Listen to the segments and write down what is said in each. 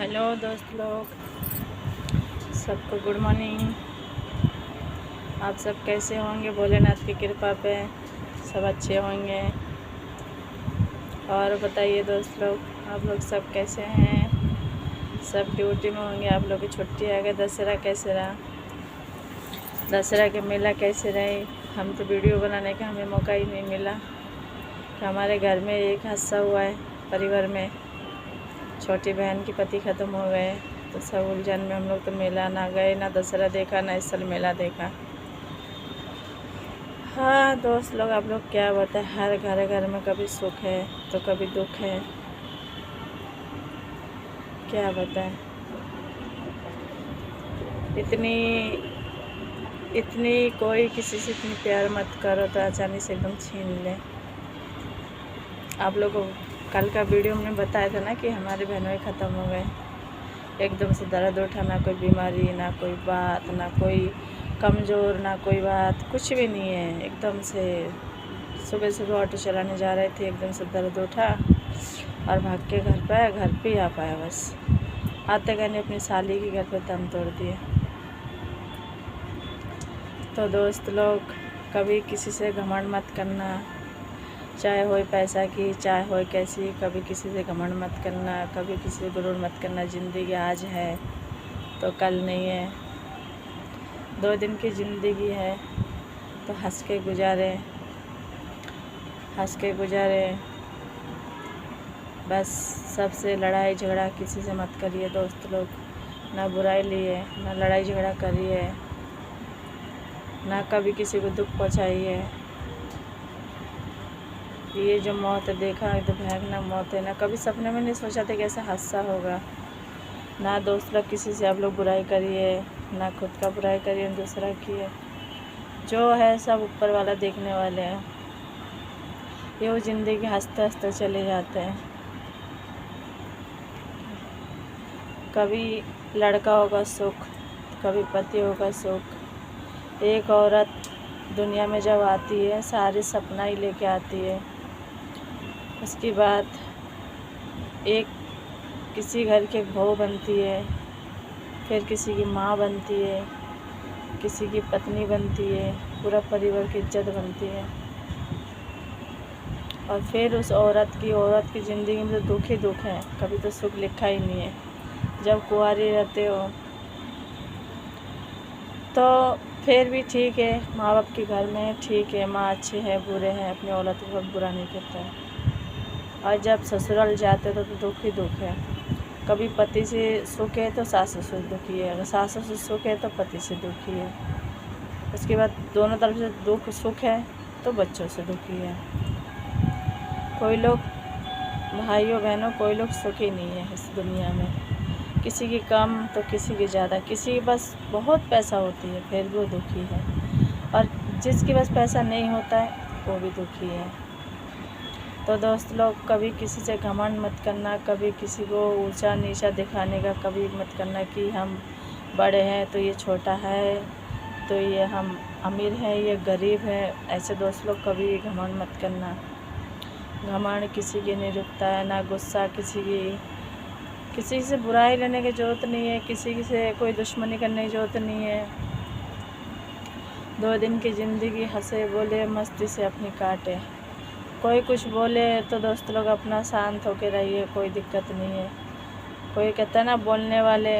Hello दोस्त लोग, सबको गुड मॉर्निंग। आप सब कैसे होंगे? भोलेनाथ की कृपा पे सब अच्छे होंगे। और बताइए दोस्त लोग, आप लोग सब कैसे हैं? सब ड्यूटी में होंगे। आप लोग की छुट्टी आ गई। दशहरा कैसे रहा? दशहरा के मेला कैसे रहे? हम तो वीडियो बनाने का हमें मौका ही नहीं मिला कि हमारे घर में एक हादसा हुआ है। परिवार में छोटी बहन की पति ख़त्म हो गए, तो सब उलझन में हम लोग तो मेला ना गए, ना दशहरा देखा, ना इस साल मेला देखा। हाँ दोस्त लोग, आप लोग क्या बताएं, हर घर में कभी सुख है तो कभी दुख है। क्या बताएं, इतनी कोई किसी से इतनी प्यार मत करो तो अचानक से एकदम छीन ले। आप लोगों को कल का वीडियो में बताया था ना कि हमारे बहनों ख़त्म हो गए। एकदम से दर्द उठा, ना कोई बीमारी, ना कोई बात, ना कोई कमज़ोर, ना कोई बात, कुछ भी नहीं है। एकदम से सुबह सुबह ऑटो चलाने जा रहे थे, एकदम से दर्द उठा और भाग के घर पे आया। घर पे ही आ पाया, बस आते गए अपनी साली के घर पे दम तोड़ दिए। तो दोस्त लोग, कभी किसी से घमंड मत करना, चाहे हो पैसा की, चाहे हो कैसी, कभी किसी से घमंड मत करना, कभी किसी से गुरूर मत करना। ज़िंदगी आज है तो कल नहीं है। 2 दिन की ज़िंदगी है तो हंस के गुजारे। बस सबसे लड़ाई झगड़ा किसी से मत करिए दोस्त लोग। ना बुराई लिए, ना लड़ाई झगड़ा करिए, ना कभी किसी को दुख पहुंचाइए। ये जो मौत देखा है तो भयानक मौत है, ना कभी सपने में नहीं सोचा था कि ऐसा हादसा होगा। ना दोस्त लोग किसी से आप लोग बुराई करिए, ना खुद का बुराई करिए, दूसरा की। जो है सब ऊपर वाला देखने वाले हैं। ये वो ज़िंदगी हंसते हंसते चले जाते हैं। कभी लड़का होगा सुख, कभी पति होगा सुख। एक औरत दुनिया में जब आती है, सारे सपना ही लेके आती है। उसके बाद एक किसी घर की बहू बनती है, फिर किसी की माँ बनती है, किसी की पत्नी बनती है, पूरा परिवार की इज्जत बनती है। और फिर उस औरत की ज़िंदगी में तो दुख ही दुख है, कभी तो सुख लिखा ही नहीं है। जब कुंवारी रहते हो तो फिर भी ठीक है, माँ बाप के घर में ठीक है, माँ अच्छे हैं बुरे हैं, अपनी औलाद को बहुत बुरा नहीं कहता है। और जब ससुराल जाते तो दुख ही दुख है। कभी पति से सुख है तो सास ससुर दुखी है, अगर सास ससुर सुख है तो पति से दुखी है। उसके बाद दोनों तरफ से दुख सुख है तो बच्चों से दुखी है। कोई लोग भाइयों बहनों, कोई लोग सुखी नहीं है इस दुनिया में। किसी की कम तो किसी की ज़्यादा, किसी की बस बहुत पैसा होती है फिर भी वो दुखी है, और जिसके पास पैसा नहीं होता है वो भी दुखी है। तो दोस्त लोग, कभी किसी से घमंड मत करना, कभी किसी को ऊंचा नीचा दिखाने का कभी मत करना कि हम बड़े हैं तो ये छोटा है, तो ये हम अमीर हैं ये गरीब है। ऐसे दोस्त लोग कभी घमंड मत करना। घमंड किसी की नहीं रुकता है, ना गुस्सा किसी से बुराई लेने की ज़रूरत नहीं है, किसी से कोई दुश्मनी करने की ज़रूरत नहीं है। 2 दिन की ज़िंदगी हंसे बोले मस्ती से अपनी काटे। कोई कुछ बोले तो दोस्त लोग अपना शांत होकर रहिए, कोई दिक्कत नहीं है। कोई कहता है ना, बोलने वाले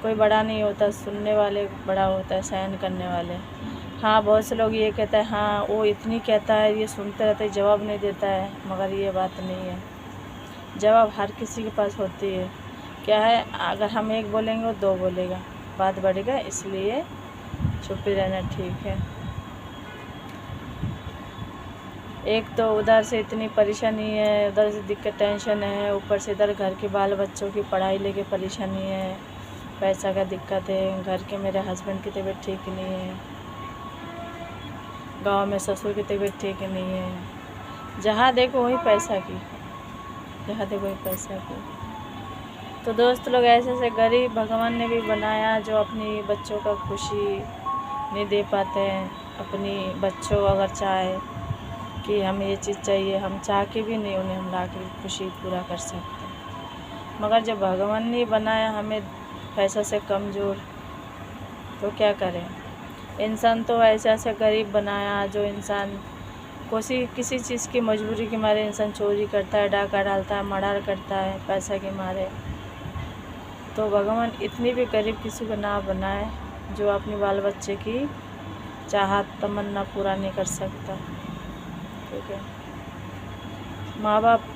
कोई बड़ा नहीं होता, सुनने वाले बड़ा होता है, सहन करने वाले। हाँ, बहुत से लोग ये कहते हैं हाँ वो इतनी कहता है, ये सुनते रहते हैं, जवाब नहीं देता है, मगर ये बात नहीं है। जवाब हर किसी के पास होती है। क्या है, अगर हम एक बोलेंगे वो 2 बोलेगा, बात बढ़ेगा, इसलिए चुप ही रहना ठीक है। एक तो उधर से इतनी परेशानी है, उधर से दिक्कत टेंशन है, ऊपर से इधर घर के बाल बच्चों की पढ़ाई लेके परेशानी है, पैसा का दिक्कत है। घर के मेरे हस्बैंड की तबीयत ठीक नहीं है, गांव में ससुर की तबीयत ठीक नहीं है। जहाँ देखो वही पैसा की, जहाँ देखो वही पैसा की। तो दोस्त लोग, ऐसे गरीब भगवान ने भी बनाया जो अपनी बच्चों का खुशी नहीं दे पाते हैं। अपनी बच्चों अगर चाहे कि हमें ये चीज़ चाहिए, हम चाह के भी नहीं उन्हें हम ला के खुशी पूरा कर सकते। मगर जब भगवान ने बनाया हमें पैसा से कमज़ोर, तो क्या करें। इंसान तो ऐसा गरीब बनाया जो इंसान किसी चीज़ की मजबूरी के मारे इंसान चोरी करता है, डाका डालता है, मर्डर करता है पैसा के मारे। तो भगवान इतनी भी गरीब किसी को ना बनाए जो अपने बाल बच्चे की चाहत तमन्ना पूरा नहीं कर सकता। ठीक है,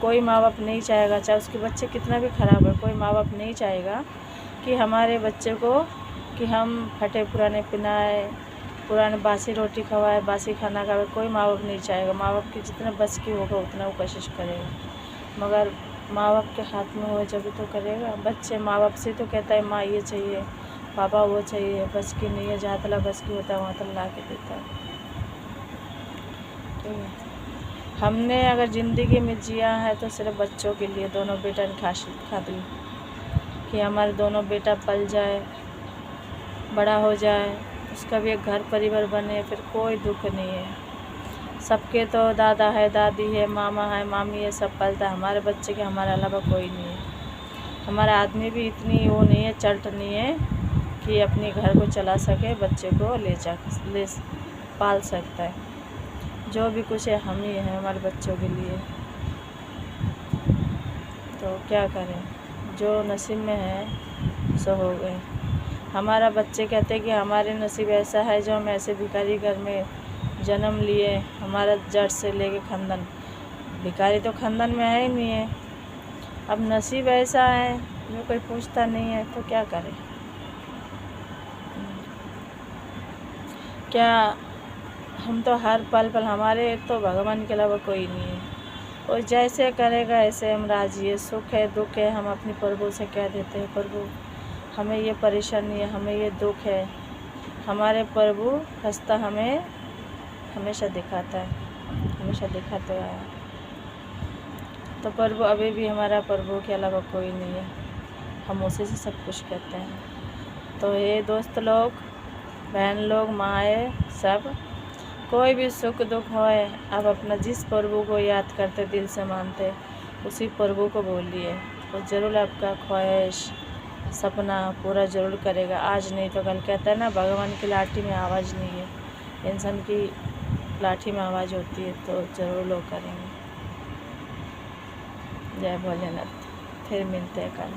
कोई माँ बाप नहीं चाहेगा, चाहे उसके बच्चे कितना भी ख़राब है, कोई माँ बाप नहीं चाहेगा कि हमारे बच्चे को कि हम फटे पुराने पिनाए, पुराने बासी रोटी खवाए, बासी खाना खाए। कोई माँ बाप नहीं चाहेगा। माँ बाप की जितना बस की होगा उतना वो कोशिश करेगा, मगर माँ बाप के हाथ में हो जब तो करेगा। बच्चे माँ बाप से तो कहता है माँ ये चाहिए, पापा वो चाहिए, बस की नहीं है, जहाँ तला बस की होता है वहाँ तला ला के देता है। ठीक है, हमने अगर ज़िंदगी में जिया है तो सिर्फ बच्चों के लिए, दोनों बेटा खातिर कि हमारे दोनों बेटा पल जाए, बड़ा हो जाए, उसका भी एक घर परिवार बने, फिर कोई दुख नहीं है। सबके तो दादा है, दादी है, मामा है, मामी है, सब पलता है। हमारे बच्चे के हमारे अलावा कोई नहीं है। हमारा आदमी भी इतनी वो नहीं है, चल्ट नहीं है कि अपने घर को चला सके, बच्चे को ले पाल सकता है। जो भी कुछ है हम ही हैं हमारे बच्चों के लिए। तो क्या करें, जो नसीब में है सो हो गए। हमारा बच्चे कहते हैं कि हमारे नसीब ऐसा है जो हम ऐसे भिखारी घर में जन्म लिए, हमारा जड़ से लेके खानदान, भिखारी तो खानदान में है ही नहीं है। अब नसीब ऐसा है जो कोई पूछता नहीं है, तो क्या करें। क्या हम तो हर पल हमारे तो भगवान के अलावा कोई नहीं है, और जैसे करेगा ऐसे हम राजी है। सुख है दुख है हम अपने प्रभु से कह देते हैं, प्रभु हमें ये परेशानी है, हमें ये दुख है। हमारे प्रभु रास्ता हमें हमेशा दिखाता है, हमेशा दिखाते आया। तो प्रभु अभी भी हमारा प्रभु के अलावा कोई नहीं है, हम उसी से सब कुछ करते हैं। तो ये दोस्त लोग, बहन लोग, माएँ, सब कोई भी सुख दुख होए, आप अपना जिस प्रभु को याद करते, दिल से मानते, उसी प्रभु को बोलिए, वो ज़रूर आपका ख्वाहिश सपना पूरा ज़रूर करेगा। आज नहीं तो कल। कहता है ना, भगवान की लाठी में आवाज़ नहीं है, इंसान की लाठी में आवाज़ होती है, तो ज़रूर लोग करेंगे। जय भोलेनाथ। फिर मिलते हैं कल।